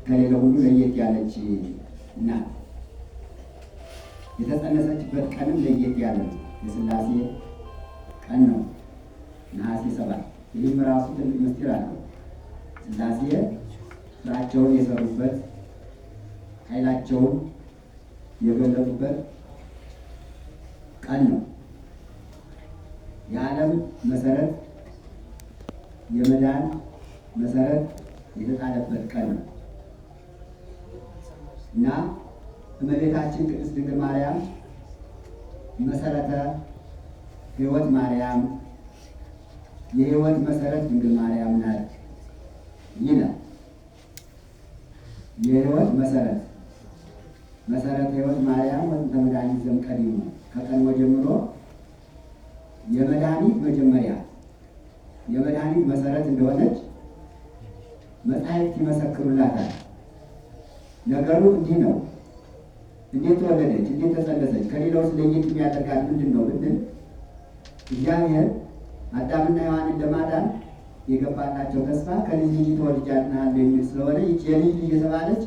ከሌላ ሁሉ ለየት ያለች ናት። የተጸነሰችበት ቀንም ለየት ያለ ነው። የሥላሴ ቀን ነው፣ ነሐሴ 7። ይህም ራሱ ትልቅ ምስጢር አለው። ሥላሴ ስራቸውን የሰሩበት ኃይላቸውን የገለጡበት ቀን ነው። የዓለም መሰረት የመዳን መሰረት የተጣለበት ቀን ነው እና እመቤታችን ቅድስት ድንግል ማርያም መሰረተ ሕይወት ማርያም የሕይወት መሰረት ድንግል ማርያም ናት ይላል። የሕይወት መሰረት ሕይወት ማርያም ወጥንተ መድኃኒት ዘእምቀዲሙ ከቀድሞ ጀምሮ የመድኃኒት መጀመሪያ የመድኃኒት መሰረት እንደሆነች መጻሕፍት ይመሰክሩላታል። ነገሩ እንዲህ ነው። እንዴት ተወለደች? እንዴት ተጸነሰች? ከሌላው ለየት የሚያደርጋት ምንድን ነው ብንል እግዚአብሔር አዳምና ሔዋንን ለማዳን የገባላቸው ተስፋ ከልጅ ልጅ ተወልጄ አድንሃለሁ የሚል ስለሆነ ይህች የልጅ ልጅ የተባለች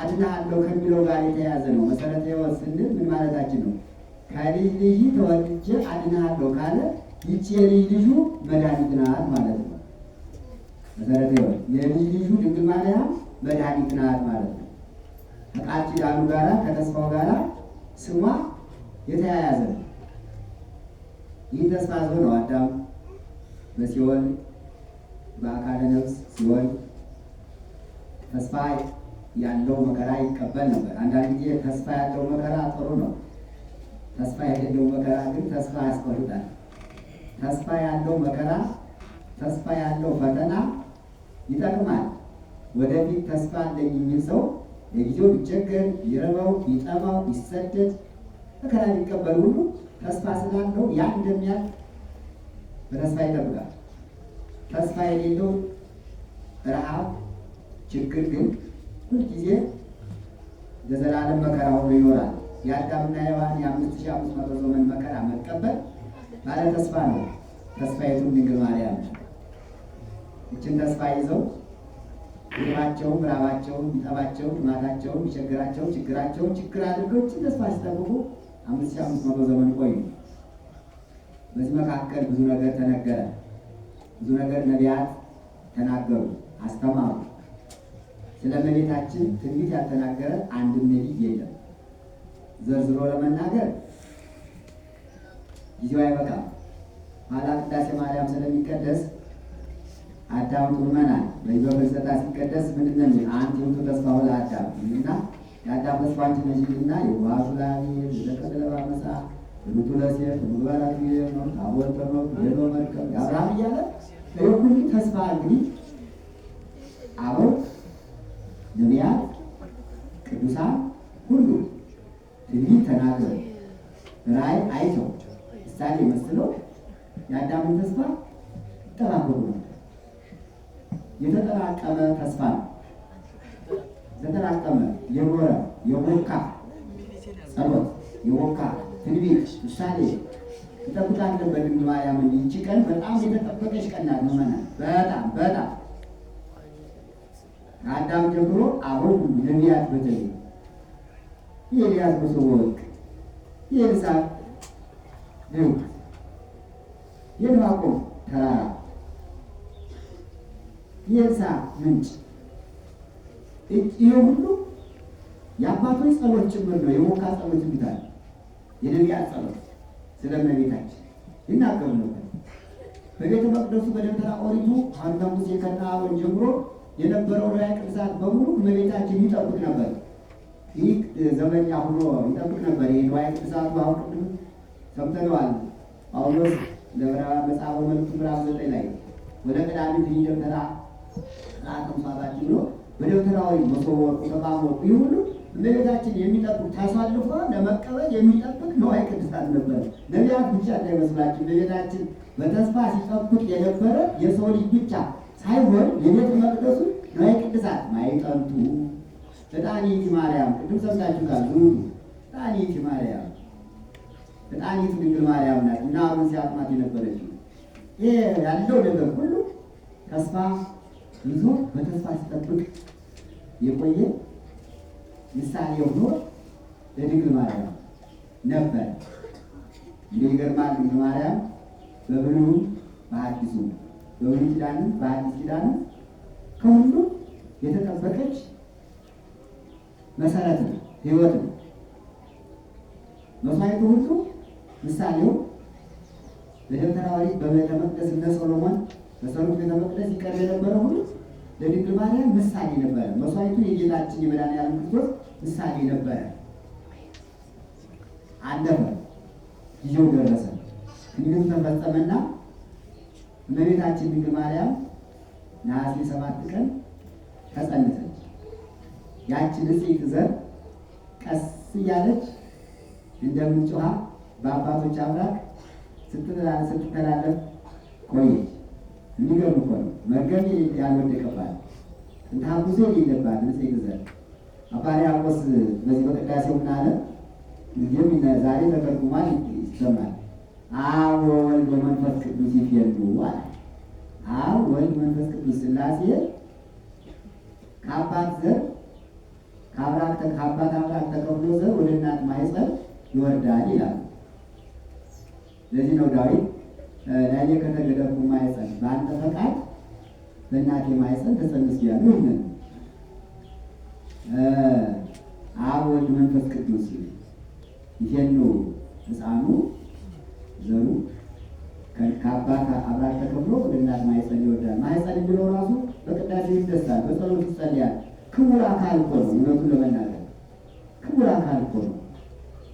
አድንሃለሁ ከሚለው ጋር የተያያዘ ነው። መሰረተ ሕይወት ስንል ምን ማለታችን ነው? ከልጅ ልጅ ተወልጄ አድንሃለሁ ካለ ይህች የልጅ ልጁ መድኃኒት ናት ማለት ነው። መሰረተ ሕይወት የልጅ ልጁ ድንግል ማርያም መድኃኒት ናት ማለት ነው። ከቃል ኪዳኑ ጋራ ከተስፋው ጋራ ስሟ የተያያዘ ነው። ይህ ተስፋ ይዞ ነው አዳም በሲኦል በአካለ ነፍስ ሲኦል ተስፋ ያለው መከራ ይቀበል ነበር። አንዳንድ ጊዜ ተስፋ ያለው መከራ ጥሩ ነው። ተስፋ የሌለው መከራ ግን ተስፋ ያስቆርጣል። ተስፋ ያለው መከራ፣ ተስፋ ያለው ፈተና ይጠቅማል። ወደፊት ተስፋ አለኝ የሚል ሰው ለጊዜው ቢቸገር፣ ቢረባው፣ ቢጠማው፣ ቢሰደድ መከራ ሊቀበል ሁሉ ተስፋ ስላለው ያ እንደሚያልፍ በተስፋ ይጠብቃል። ተስፋ የሌለው ረሃብ፣ ችግር ግን ሁልጊዜ ለዘላለም መከራ ሆኖ ይኖራል። የአዳምና ሔዋን የ5500 ዘመን መከራ መቀበል ባለ ተስፋ ነው። ተስፋይቱም ድንግል ማርያም ይችን ተስፋ ይዘው ራባቸውን፣ ቢጠባቸውን፣ ልማታቸውን፣ ቢቸግራቸውን፣ ችግራቸውን ችግር አድርገው ይችን ተስፋ ሲጠብቁ 5500 ዘመን ቆዩ። በዚህ መካከል ብዙ ነገር ተነገረ። ብዙ ነገር ነቢያት ተናገሩ፣ አስተማሩ። ስለ እመቤታችን ትንቢት ያልተናገረ አንድም ነቢይ የለም። ዘርዝሮ ለመናገር ጊዜው አይበቃም። ኋላ ቅዳሴ ማርያም ስለሚቀደስ አዳምጡ ምእመናን። በዚህ በፍልሰታ ሲቀደስ ምንድን ነው የሚል አንድ ውእቱ ተስፋሁ ለአዳም እና የአዳም ተስፋ አንቺ ነሽ ይልና የዋሱ ላሚ ለቀደለ ባመሳ ሩቱ ለሴት ምግባራት ነው አቦተ ነው የኖ መርከብ አብርሃም እያለ ሁሉ ተስፋ እንግዲህ አበው ነቢያት ቅዱሳን ሁሉ ትንቢት ተናግረው ራእይ አይተው ምሳሌ መስለው የአዳምን ተስፋ ይጠባበቁ ነው። የተጠራቀመ ተስፋ ነው። የተጠራቀመ የኖረ የቦካ ጸሎት የቦካ ትንቢት ምሳሌ ይጠብቃለን። በድንግል ማርያም ይህች ቀን በጣም የተጠበቀች ቀን ናት። ምእመናን በጣም ከአዳም ጀምሮ አሁን ነቢያት በተለይ የኤልያስ መሶበ ወርቅ፣ የኤልሳዕ ድንቅ፣ የዕንባቆም ተራራ፣ የኤልሳዕ ምንጭ ይሄ ሁሉ የአባቶች ጸሎት ጭምር ነው። የቦካ ጸሎት ይሉታል። የነቢያት ጸሎት ስለ እመቤታችን ይናገሩ ነበር። በቤተ መቅደሱ በደብተራ ኦሪቱ ሐና ሙሴ ከነ አሮን ጀምሮ የነበረው ንዋየ ቅድሳት በሙሉ እመቤታችን ይጠብቅ ነበር። ይህ ዘመኛ ሆኖ ይጠብቅ ነበር። ይህ ንዋየ ቅድሳቱ አሁን ቅድም ሰምተነዋል። ጳውሎስ ለዕብራውያን በጻፈው መልእክቱ ምዕራፍ 9 ላይ ወደ ቀዳሚት ደብተራ ራቅምሳታችን ብሎ በደብተራ ኦሪት መሶበ ወርቁ ተቋም ወርቁ ይህ ሁሉ እመቤታችን የሚጠብቅ ተሳልፎ ለመቀበል የሚጠብቅ ንዋየ ቅድሳት ነበር። ነቢያት ብቻ እንዳይመስላችሁ እመቤታችን በተስፋ ሲጠብቅ የነበረ የሰው ልጅ ብቻ ሳይሆን የቤተ መቅደሱ ንዋየ ቅድሳት ማዕጠንቱ ዕጣኒቲ ማርያም ቅድም ሰምታችሁታል። ዕጣኒቲ ማርያም ዕጣኒቱ ድንግል ማርያም ናት እና አሁን ሲያጥማት የነበረችው ይሄ ያለው ነገር ሁሉ ተስፋ ይዞ በተስፋ ሲጠብቅ የቆየ ምሳሌ ሆኖ ለድንግል ማርያም ነበር። እንዲህ ይገርማል። ድንግል ማርያም በብሉይ በሐዲሱ በብሉይ ኪዳንም በሐዲስ ኪዳንም ከሁሉ የተጠበቀች መሰረት ነው፣ ሕይወት ነው። መስዋዕቱ ሁሉ ምሳሌው በደብተራ ኦሪት በቤተ መቅደስ እነ ሰሎሞን በሰሩት ቤተ መቅደስ ይቀርብ የነበረ ሁሉ ለድንግል ማርያም ምሳሌ ነበረ። መስዋዕቱ የጌታችን የመድኃኒዓለም ክርስቶስ ምሳሌ ነበረ። አለፈ፣ ጊዜው ደረሰ፣ ትንቢቱ ተፈጸመና እመቤታችን ድንግል ማርያም ነሐሴ 7 ቀን ተጸነሰች። ያቺ ንጽሕት ዘር ቀስ እያለች እንደ ምንጭ ውሃ በአባቶች አምላክ ስትተላለፍ ቆየች። የሚገርም እኮ ነው። መርገም ያልወደቀባት እንደ ሐኩሶ የሌለባት ንጽሕት ዘር አባ ሕርያቆስ በዚህ በቅዳሴው ምን አለ? ጊዜም ዛሬ ተተርጉሟል ይሰማል። አብ ወወልድ ወመንፈስ ቅዱስ ይፌሉ አለ። አብ ወልድ መንፈስ ቅዱስ ሥላሴ ከአባት ዘር ከአባት አምላክ ተከፍሎ ዘር ወደ እናት ማኅፀን ይወርዳል ይላል። ለዚህ ነው ዳዊት ለእኔ ከተገደልኩ ማኅፀን በአንተ ፈቃድ በእናቴ ማኅፀን ተጸንሻለሁ ይላል። አብ ወልድ መንፈስ ቅዱስ ይፌሉ ሕፃኑ ዘሩ ከአባት አምላክ ተከፍሎ ወደ እናት ማኅፀን ይወርዳል። ማኅፀን ብለው ራሱ በቅዳሴ ይደሳል፣ በጸሎት ይጸልያል። ክቡር አካል እኮ ነው። እውነቱን ለመናገር ክቡር አካል እኮ ነው።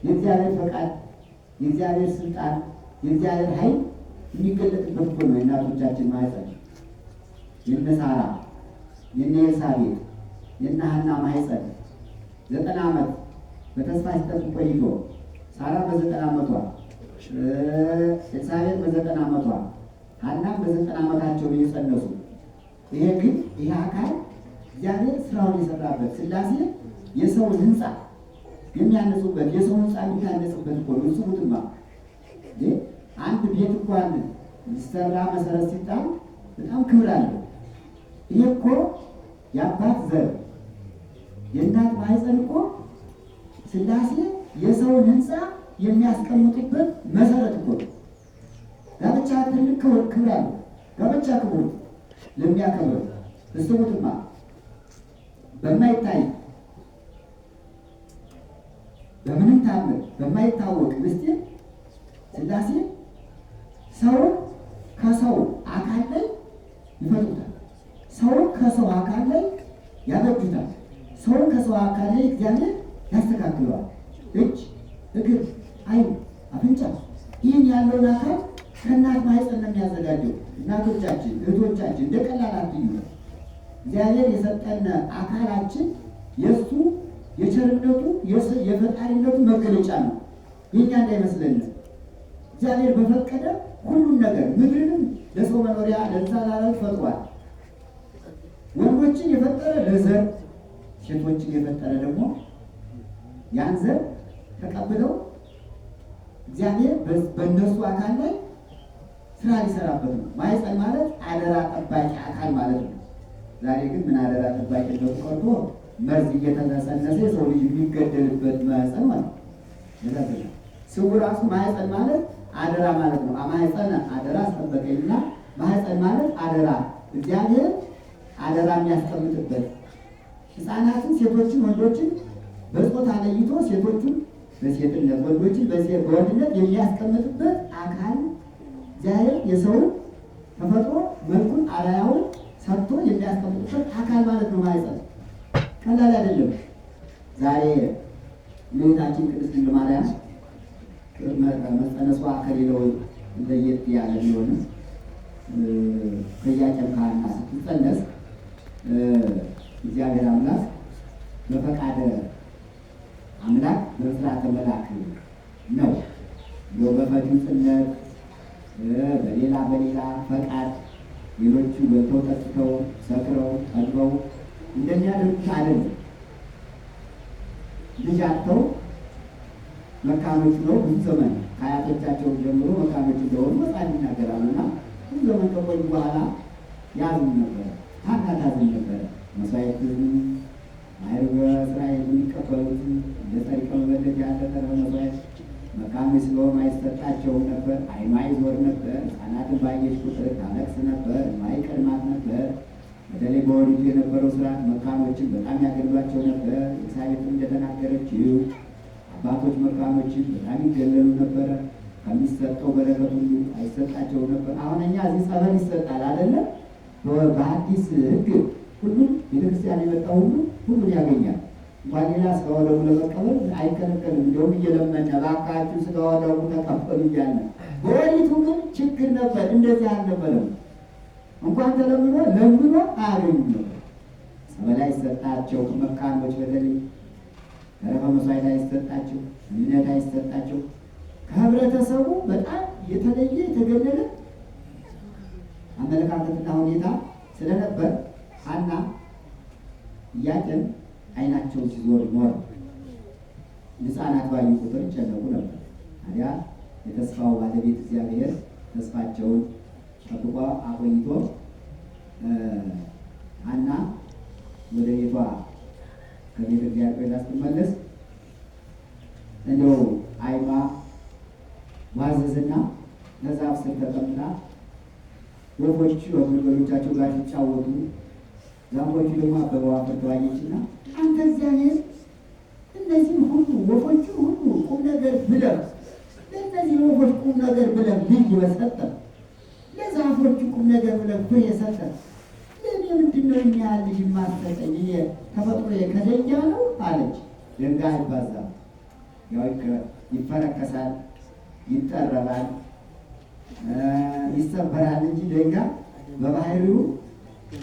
የእግዚአብሔር ፈቃድ፣ የእግዚአብሔር ስልጣን፣ የእግዚአብሔር ኃይል የሚገለጥበት እኮ ነው። የእናቶቻችን ማኅፀን የእነ ሳራ የእነ ኤልሳቤጥ የእነ ሐና ማኅፀን 90 ዓመት በተስፋ ሲጠብቅ ቆይቶ ሳራ በ90 ዓመቷ ኤልሳቤጥ በ90 ዓመቷ ሐናም በ90 ዓመታቸው የጸነሱ። ይሄ ግን ይሄ አካል እግዚአብሔር ስራውን የሰራበት ሥላሴ የሰውን ሕንፃ የሚያነጹበት የሰው ሕንፃ የሚታነጽበት እኮ ነው። እሱማ አንድ ቤት እንኳን ሊሰራ መሰረት ሲጣል በጣም ክብር አለው። ይሄ እኮ የአባት ዘር የእናት ማኅፀን እኮ ሥላሴ የሰውን ሕንፃ የሚያስቀምጡበት መሰረት እኮ ነው። ጋብቻ ትልቅ ክብር አለው። ጋብቻ ክብር ለሚያከብር እስሙትማ በማይታይ በምንም ታምር በማይታወቅ ምስጢር ሥላሴ ሰውን ከሰው አካል ላይ ይፈጥሩታል። ሰውን ከሰው አካል ላይ ያበጁታል። ሰውን ከሰው አካል ላይ እግዚአብሔር ያስተካክለዋል። እጅ፣ እግር፣ ዓይን፣ አፍንጫ ይህን ያለውን አካል ከእናት ማኅፀን ነው የሚያዘጋጀው። እናቶቻችን እህቶቻችን እንደ ቀላል አትዩ። እግዚአብሔር የሰጠን አካላችን የእሱ የቸርነቱ የፈጣሪነቱ መገለጫ ነው። የኛ እንዳይመስለን እግዚአብሔር በፈቀደ ሁሉን ነገር ምድርንም ለሰው መኖሪያ ለእንስሳት ላለው ፈጥሯል። ወንዶችን የፈጠረ ለዘር፣ ሴቶችን የፈጠረ ደግሞ ያን ዘር ተቀብለው እግዚአብሔር በእነሱ አካል ላይ ስራ ሊሰራበት ነው። ማኅፀን ማለት አደራ ጠባቂ አካል ማለት ነው። ዛሬ ግን ምን አደራ ጠባቂ እንደው ቀርቶ መርዝ እየተነሰነሰ ሰው ልጅ የሚገደልበት ማኅፀን ማለት ነው። ስሙ ራሱ ማኅፀን ማለት አደራ ማለት ነው። ማኅፀን አደራ አስጠበቀኝና ማኅፀን ማለት አደራ እግዚአብሔር አደራ የሚያስቀምጥበት ሕፃናትን ሴቶችን ወንዶችን በጾታ ለይቶ ሴቶችን በሴትነት ወንዶችን በወንድነት የሚያስቀምጥበት አካል እግዚአብሔር የሰውን ተፈጥሮ መልኩን አርአያውን ሰርቶ የሚያስቀምጥበት አካል ማለት ነው። ማኅፀን ቀላል አይደለም። ዛሬ እመቤታችን ቅድስት ድንግል ማርያም መጸነሷ ከሌላው ለየት ያለ ቢሆንም ከኢያቄም ከሐና ስትጸነስ እግዚአብሔር አምላክ በፈቃደ አምላክ በሥርዓተ መልአክ ነው በፈቲጽነት በሌላ ፈቃድ ሌሎቹ በልተው ጠጥተው ሰክረው ጠግበው እንደሚያደርጉት አይደለም። ልጅ አጥተው መካኖች ነው ብዙ ዘመን ከአያቶቻቸው ጀምሮ መካኖች እንደሆኑ መጽሐፍ ይናገራሉና ብዙ ዘመን ከቆዩ በኋላ ያዝን ነበረ። ሐና ታዝን ነበረ። መስዋዕትን አይሰጣቸውም ነበር። ዓይኗ ይዞር ነበር። ሕፃናትን ባየች ቁጥር ታለቅስ ነበር። የማይቀድማት ነበር። በተለይ በወሪቱ የነበረው ስርዓት መካኖችን በጣም ያገሏቸው ነበር። ኤልሳቤጥም እንደተናገረችው አባቶች መካኖችን በጣም ይገለሉ ነበረ። ከሚሰጠው በረከት ሁሉ አይሰጣቸውም ነበር። አሁን እኛ እዚህ ጸበል ይሰጣል አይደለም? በአዲስ ሕግ ሁሉም ቤተክርስቲያን የመጣው ሁሉን ያገኛል። እንኳን ሌላ ስጋ ወደሙ ለመቀበል አይከለከልም። እንዲሁም እየለመነ እባካችሁ ስጋ ወደሙ ተቀበሉ እያለ። በወሪቱ ግን ችግር ነበር። እንደዚህ አልነበረም። እንኳን ተለምኖ ለምኖ አያገኙም ነበር። ጸበል አይሰጣቸው። መካኖች በተለይ ተረፈ መስዋዕት አይሰጣቸው። እምነት አይሰጣቸው። ከህብረተሰቡ በጣም የተለየ የተገለለ አመለካከትና ሁኔታ ስለነበር ሐና ኢያቄም ዓይናቸውን ሲዞር ኖረ። ሕፃናት ባዩ ቁጥር ይጨነቁ ነበር። ታዲያ የተስፋው ባለቤት እግዚአብሔር ተስፋቸውን ጠብቆ አቆይቶ ሐና ወደ ቤቷ ከቤተ እግዚአብሔር ስትመለስ እንደው ዓይኗ ዋዘዝና ከዛፍ ስር ተቀምጣ ወፎች ወገኖቻቸው ጋር ሲጫወቱ ዛፎቹ ደግሞ አበባዋ ፈርተዋየችና አንተ እግዚአብሔር እነዚህ ሁሉ ወፎቹ ሁሉ ቁም ነገር ብለህ ለእነዚህ ወፎች ቁም ነገር ብለህ ልጅ በሰጠ ለዛፎቹ ቁም ነገር ብለህ ፍሬ ሰጠ። ለእኔ ምንድን ነው እኛ ልጅ ማሰጠኝ? ተፈጥሮ ከደንጃ ነው አለች። ድንጋይ አይባዛም፣ ያው ይፈረከሳል፣ ይጠረባል፣ ይሰበራል እንጂ ድንጋይ በባህሪው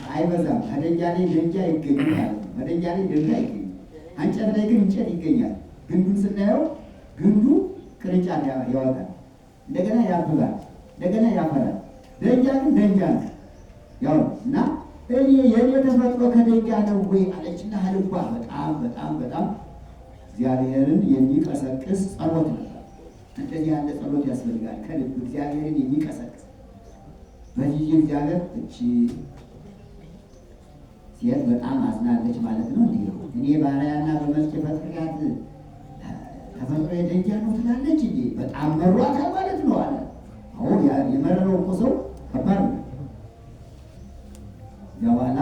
አይበዛም። ከደንጃ ላይ ደንጃ ይገኛል ማለት ነው። ከደንጃ ላይ ድንጋይ ይገኛል። እንጨት ላይ ግን እንጨት ይገኛል። ግንዱን ስናየው ግንዱ ቅርንጫፍ ያወጣል፣ እንደገና ያብባል፣ እንደገና ያፈራል። ደንጃ ግን ደንጃ ነው ያው እና እኔ የኔ ተፈጥሮ ከደንጃ ነው ወይ አለችና ልቧ በጣም በጣም በጣም እግዚአብሔርን የሚቀሰቅስ ጸሎት ነበር። እንደዚህ ያለ ጸሎት ያስፈልጋል። ከልብ እግዚአብሔርን የሚቀሰቅስ በዚህ እግዚአብሔር እቺ ሴት በጣም አዝናለች ማለት ነው። እንዲህ እኔ ባሪያና በመልክ የፈጠርኳት ተፈጥሮ የደንጃ ነው ትላለች እንጂ በጣም መሯታል ማለት ነው አለ። አሁን የመረረው እኮ ሰው ከባድ ነው። በኋላ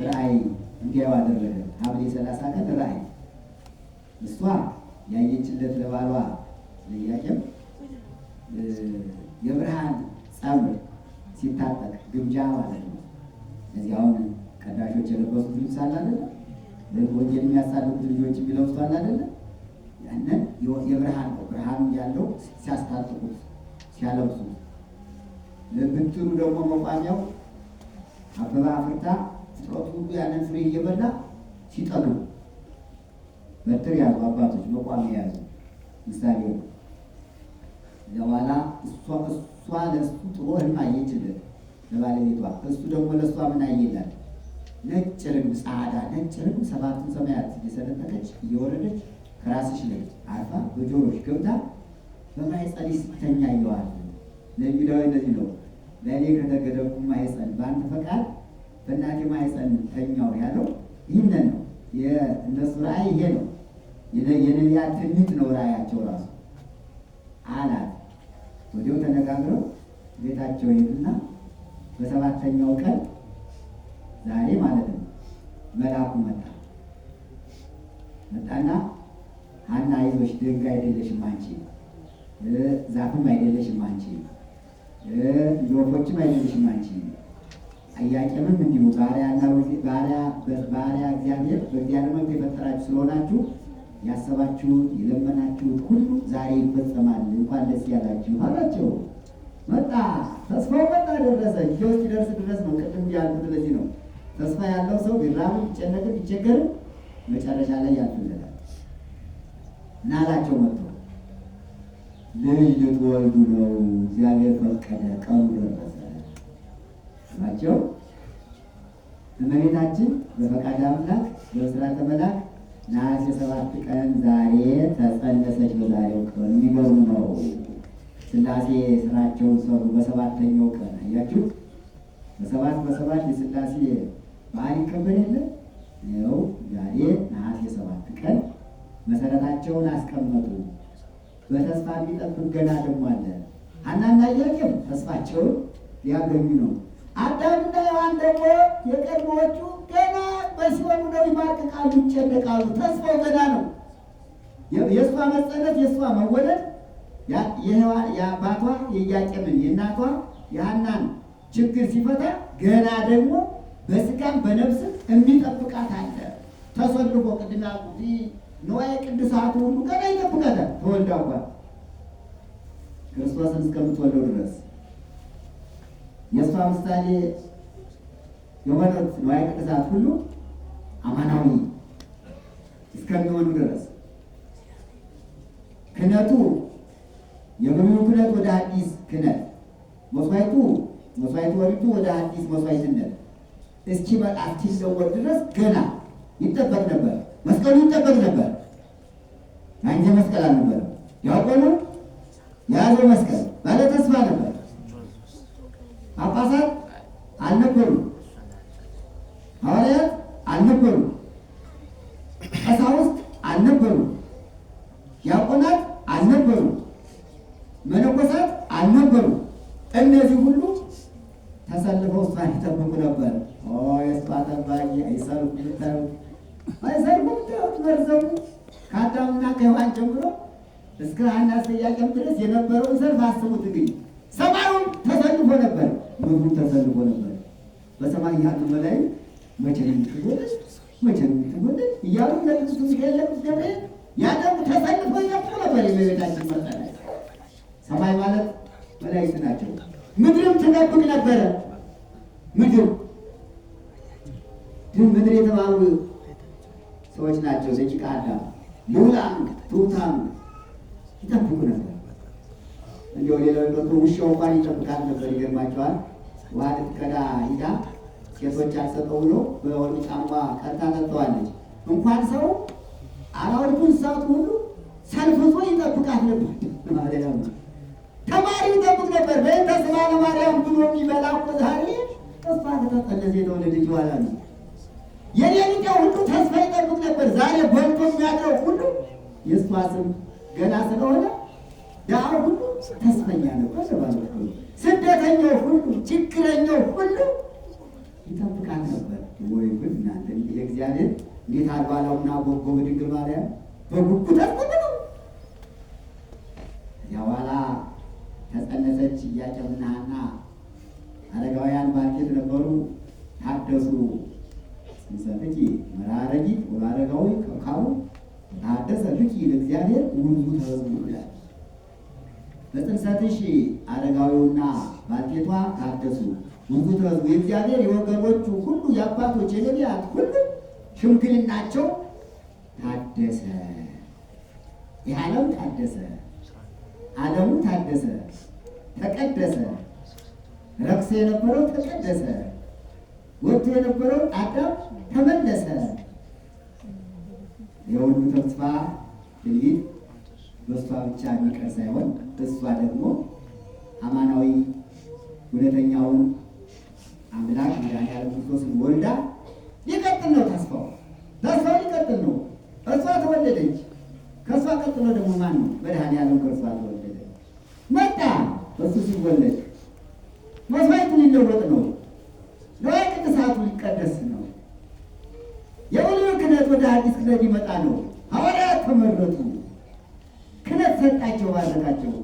ራእይ እንዲያው አደረገ። ሐምሌ 30 ቀን ራእይ እሷ ያየችለት ለባሏ ለኢያቄም የብርሃን ጸምር ሲታጠቅ ግምጃ ማለት ነው። እዚያውን ቀዳሾች የለበሱት ልብስ አለ አይደለ? ወንጌል የሚያሳልፉት ልጆች የሚለብሱት አለ አይደለ? ያንን የብርሃን ነው። ብርሃን ያለው ሲያስታጥቁት ሲያለብሱት፣ ለብትሩ ደግሞ መቋሚያው አበባ አፍርታ ፍጥረቱ ሁሉ ያንን ፍሬ እየበላ ሲጠሉ በትር ያዙ አባቶች መቋሚያ ያዙ ምሳሌ ነው። በኋላ እሷ ለእሱ ጥሩ ህልም አየችለት ለባለቤቷ። እሱ ደግሞ ለእሷ ምን አየላት? ነጭ ርግብ፣ ጻዕዳ ነጭ ርግብ ሰባቱን ሰማያት እየሰነጠቀች እየወረደች ከራስሽ ላይ አርፋ በጆሮሽ ገብታ በማኅፀንሽ ስተኛ ይለዋል። ለሚዳው እንደዚህ ነው። ለእኔ ከተገደብኩ ማኅፀን በአንተ ፈቃድ በእናቴ ማኅፀን ተኛው ያለው ይህንን ነው። የእነሱ ራእይ ይሄ ነው። የነቢያት ትንቢት ነው ራእያቸው ራሱ አላት። ወዲያው ተነጋግረው ቤታቸው ሄዱና በሰባተኛው ቀን ዛሬ ማለት ነው መልአኩ መጣና ሐና አይዞሽ፣ ድንጋይ አይደለሽም አንቺ፣ ዛፍም አይደለሽም አንቺ፣ ወፎችም አይደለሽም አንቺ። ኢያቄምም እንዲሁ ባሪያና ባሪያ እግዚአብሔር በእግዚአብሔር መልክ የፈጠራችሁ ስለሆናችሁ ያሰባችሁት የለመናችሁት ሁሉ ዛሬ ይፈጸማል፣ እንኳን ደስ ያላችሁ አላቸው። መጣ፣ ተስፋው መጣ፣ ደረሰ። ጊዜው እስኪደርስ ድረስ ነው። ቅድም ያልኩት ለዚህ ነው። ተስፋ ያለው ሰው ቢራብም ቢጨነቅም ቢቸገርም መጨረሻ ላይ ያልፍለታል እና አላቸው። መጥቶ ልጅ ልትወልዱ ነው፣ እግዚአብሔር ፈቀደ፣ ቀኑ ደረሰ ናቸው። እመቤታችን በፈቃደ አምላክ በሥርዓተ መልአክ ነሐሴ 7 ቀን ዛሬ ተጸነሰች። በዛሬው ቀን የሚገርም ነው። ሥላሴ ስራቸውን ሰሩ። በሰባተኛው ቀን አያችሁ፣ በሰባት የሥላሴ በዓል ይከበር የለ ይኸው ዛሬ ነሐሴ 7 ቀን መሰረታቸውን አስቀመጡ። በተስፋ የሚጠብቅ ገና ደግሞ አለ። ሐናና ኢያቄም ተስፋቸውን ሊያገኙ ነው። አዳምና ሔዋን ደግሞ የቀድሞዎቹ ገና በሲኦል ነው ይማቅቃሉ፣ ይጨነቃሉ። ተስፋው ገና ነው። የእሷ መጸነት፣ የእሷ መወለድ የአባቷ የኢያቄምን የእናቷ የሐናን ችግር ሲፈታ ገና ደግሞ በስጋም በነፍስም የሚጠብቃት አለ። ተሰልፎ ቅድና ንዋየ ቅድሳቱ ሁሉ ገና ይጠብቃታል። ተወልዳ እንኳን ክርስቶስን እስከምትወልደው ድረስ የእሷ ምሳሌ የሆኑት ንዋየ ቅድሳት ሁሉ አማናዊ እስከሚሆኑ ድረስ ክህነቱ የብሉይ ክህነት ወደ አዲስ ክህነት፣ መስዋዕቱ ወሪቱ ወደ አዲስ መስዋዕትነት እስኪመጣ እስኪለወጥ ድረስ ገና ይጠበቅ ነበር። መስቀሉ ይጠበቅ ነበር። ያን ጊዜ መስቀል አልነበረም። ዲያቆኑ የያዘው መስቀል ባለ ተስፋ ነበር። ጳጳሳት አልነበሩ፣ ሐዋርያት አልነበሩ፣ ቀሳውስት አልነበሩ፣ ዲያቆናት አልነበሩ፣ መነኮሳት አልነበሩ። እነዚህ ሁሉ ተሰልፈው እሷን ይጠብቁ ነበር። የእሷ ጠባቂ አይሰርጉ ብታዩት፣ አይሰርጉ ብታዩት መርዘሙ ከአዳምና ከሔዋን ጀምሮ እስከ ሐና እስከ ኢያቄም ድረስ የነበረውን ሰልፍ አስቡት። እንግዲህ ሰማዩም ተሰልፎ ነበር፣ ምድሩም ተሰልፎ ነበር። በሰማይ ያሉ መላእክት መቼ ነው የምትወለድ መቼ ነው የምትወለድ እያሉ ለቅዱስ ሚካኤል ለቅዱስ ገብርኤል ያደጉ ተሰልፎ ይጠብቁ ነበር። የእመቤታችን መጠነ ሰማይ ማለት መላእክት ናቸው። ምድርም ትጠብቅ ነበረ። ምድር የተባሉ ሰዎች ናቸው። ደቂቀ አዳም ልዑላን ትሑታን ይጠብቁ ነበር። እንዲያው ሌላው ቀርቶ ውሻው እንኳን ይጠብቃት ነበር። ይገርማቸዋል። ውሃ ልትቀዳ ሂዳ ሴቶች አልሰጠው ብሎ በወርቅ ጫማ ቀርታ ጠጥተዋለች። እንኳን ሰው አራዊቱ እንስሳቱ ሁሉ ሰልፍቶ ይጠብቃት ነበር። ተማሪ ይጠብቅ ነበር። በእንተ ስማ ለማርያም ብሎ የሚበላ እኮ ዛሬ ተስፋ ከተጠለዘ የተወለደ ኋላ ነው። የሌሊኛው ሁሉ ተስፋ ይጠብቅ ነበር። ዛሬ በልቶ የሚያድረው ሁሉ የእሷ ስም ገና ስለሆነ ዳሩ ሁሉ ተስፈኛ ነበር። ስደተኛው ሁሉ ችግረኛው ሁሉ ይጠብቃት ነበር። ወይ ግን እናንተ የእግዚአብሔር እንዴት አልባላውና ጎጎ በድንግል ማርያም በጉጉት አስጠብቀው ያዋላ ተጸነሰች። ኢያቄምና ሐና አረጋውያን ባልቴት ነበሩ። ታደሱ ጽንሰትኪ መራረጊት ወአረጋዊ ከካው ታደሰ ልኪ ለእግዚአብሔር ውሉ ተወዝሙ ይላል። በጽንሰትሽ አረጋዊውና ባልቴቷ ታደሱ ውሉ ተወዝሙ። የእግዚአብሔር የወገኖቹ ሁሉ የአባቶች የነቢያት ሁሉ ሽምግልናቸው ታደሰ። የዓለም ታደሰ፣ ዓለሙ ታደሰ፣ ተቀደሰ። ረክሶ የነበረው ተቀደሰ፣ ወጥቶ የነበረው አዳም ተመለሰ። የሁሉ ተስፋ ትንቢት በእሷ ብቻ የሚቀር ሳይሆን እሷ ደግሞ አማናዊ እውነተኛውን አምላክ መድኃኒዓለም ክርስቶስን ወልዳ ሊቀጥል ነው። ተስፋው ሊቀጥል ነው። እሷ ተወለደች። ከእሷ ቀጥሎ ደግሞ ማን ነው? መድኃኒዓለም ከእርሷ ተወለደ መጣ። እሱ ሲወለድ መስዋዕቱ ሊለወጥ ነው። ንዋየ ቅድሳቱ ሊቀደስ ነው። የብሉይ ክህነት ወደ አዲስ ክህነት ሊመጣ ነው። ሐዋርያት ተመረጡ። ክህነት ሰጣቸው፣ ባረካቸው።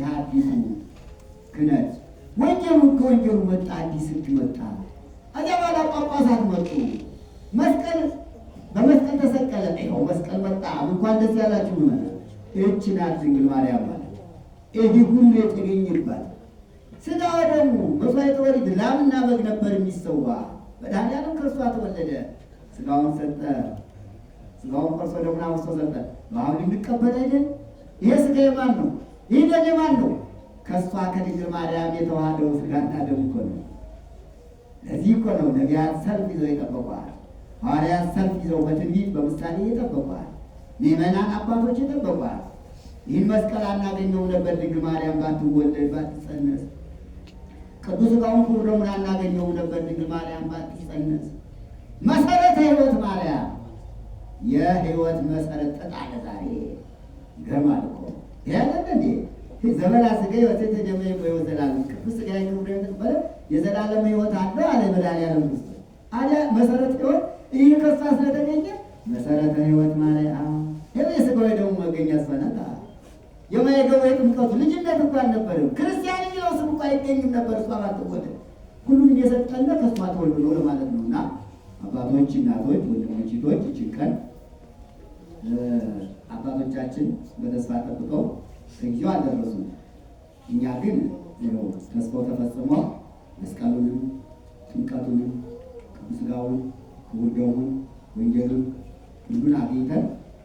የአዲሱ ክህነት ወንጌሉ ከወንጌሉ መጣ፣ አዲስ ሕግ መጣ። ከዚያ በኋላ ጳጳሳት መጡ። መስቀል በመስቀል ተሰቀለ። ይኸው መስቀል መጣ። እንኳን ደስ ያላችሁ ነው። እቺ ናት ድንግል ማርያም ማለት ይህ ሁሉ የተገኘባት ስጋዋ ደግሞ መስዋዕተ ወሪት ላምና በግ ነበር የሚሰዋ። መድኃኒዓለም ከእርሷ ተወለደ። ስጋውን ሰጠ። ስጋውን ቆርሶ ደሙን አፍስሶ ሰጠ። በአሁን የሚቀበል አይደል? ይሄ ስጋ የማን ነው? ይህ ደም የማን ነው? ከእሷ ከድንግል ማርያም የተዋሃደው ስጋና ደም እኮ ነው። ለዚህ እኮ ነው ነቢያት ሰልፍ ይዘው ይጠበቋል። ሐዋርያት ሰልፍ ይዘው በትንቢት በምሳሌ ይጠበቋል። ምዕመናን አባቶች ይጠበቋል። ይህን መስቀል አናገኘው ነበር ድንግል ማርያም ባትወለድ ባትጸነስ። ቅዱስ ሥጋውን ክቡር ደሙን አናገኘው ነበር ድንግል ማርያም ባትጸነስ። መሰረተ ሕይወት ማርያም የሕይወት መሰረት ተጣለ። ዛሬ ይገርማል እኮ ያለን እንዴ ዘመላ ስጋ ሕይወት የተጀመረ ሕይወት ዘላለም ቅዱስ ስጋ ይሁን የተቀበለ የዘላለም ሕይወት አለ አለ መድኃኒዓለም ክርስቶስ አለ መሰረት ሕይወት ይህ ከሳ ስለተገኘ መሰረተ ሕይወት ማርያም የስጋው ደግሞ መገኛ አስፈናታ የማይገው የጥምቀቱ ልጅነት እንኳን አልነበረም። ክርስቲያን የሚለው ስም እንኳን አይገኝም ነበር። እሷ ባትወለድ ሁሉም የሰጠነ ከሷ ተወልዶ ነው ለማለት ነውና አባቶች፣ እናቶች፣ ወንድሞች፣ እህቶች ይችላል አባቶቻችን በተስፋ ጠብቀው ከጊዜው አልደረሱም። እኛ ግን ነው ተስፋው ተፈጽሞ መስቀሉንም ጥምቀቱንም ቅዱስ ሥጋውን ክቡር ደሙን ወንጌሉን ሁሉን አግኝተን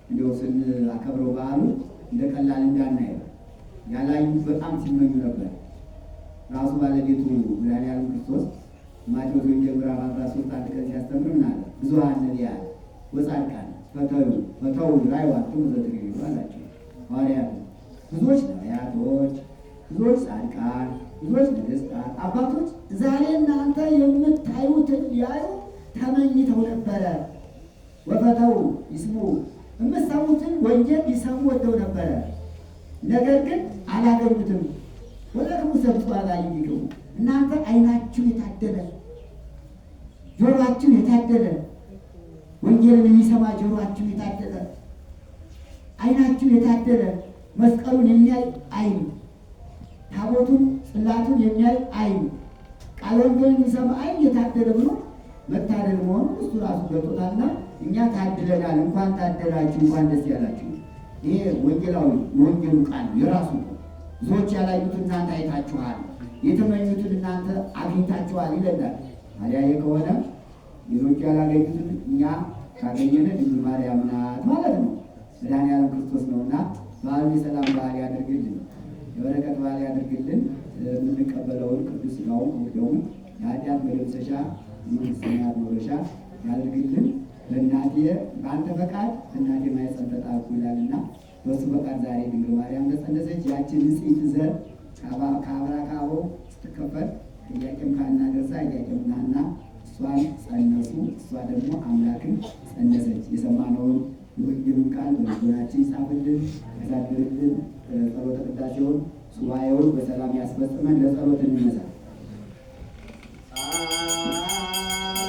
እንደው ስናከብረው በዓሉ እንደ ቀላል እንዳናየው ያላዩ በጣም ሲመኙ ነበር። ራሱ ባለቤቱ መድኃኒዓለም ክርስቶስ ማቴዎስ ወንጌል ምዕራፍ 13 አንድ ቀን ሲያስተምር ምን አለ? ብዙኃን ነቢያት ወጻድቃን ፈተው ራእዮአክሙ ዘትሬዩ አላቸው። ሐዋርያት ብዙዎች ነቢያቶች፣ ብዙዎች ጻድቃን፣ ብዙዎች ነገሥታት አባቶች ዛሬ እናንተ የምታዩትን ሊያዩ ተመኝተው ነበረ። ወፈተው ይስሙ የምትሰሙትን ወንጌል ሊሰሙ ወደው ነበረ፣ ነገር ግን አላገኙትም። ወለክሙ ሰምዑ አላዩክሙ እናንተ ዓይናችሁ የታደለ ጆሮአችሁ የታደለ ወንጌልን የሚሰማ ጆሮአችሁ የታደለ ዓይናችሁ የታደለ መስቀሉን የሚያይ ዓይን ታቦቱን ጽላቱን የሚያይ ዓይን ቃል ወንጌልን የሚሰማ ዓይን የታደለ ብሎ መታደል መሆኑ እሱ ራሱ ገልጦታልና እኛ ታድለናል። እንኳን ታደላችሁ፣ እንኳን ደስ ያላችሁ። ይሄ ወንጌላዊ የወንጌሉ ቃል የራሱ ብዙዎች ያላዩትን እናንተ አይታችኋል፣ የተመኙትን እናንተ አግኝታችኋል ይለናል። ታዲያ ይሄ ከሆነ ሌሎች ያላገኙትን እኛ ካገኘን ድንግል ማርያም ናት ማለት ነው። መድኃኒዓለም ክርስቶስ ነውና በዓሉን የሰላም በዓል ያደርግልን፣ የበረከት በዓል ያደርግልን። የምንቀበለውን ቅዱስ ሥጋውን ክቡር ደሙን የኃጢአት መደምሰሻ የመንግሥተ ሰማያት መውረሻ ያደርግልን። በእናቴ በአንተ ፈቃድ እናቴ ማኅፀን ተጣብቆ ይላልና በእሱ ፈቃድ ዛሬ ድንግል ማርያም ተጸነሰች። ያችን ንጽሕት ዘር ከአብራከ አበው ስትከፈል ኢያቄም ከሐና ደርሳ ኢያቄም ሐና እሷን ጸነሱ። እሷ ደግሞ አምላክን ጸነሰች። የሰማነውን የወንጌሉን ቃል በልቦናችን ይጻፍልን፣ ያሳድርልን። ጸሎተ ቅዳሴውን ሱባኤውን በሰላም ያስፈጽመን። ለጸሎት እንነሳ።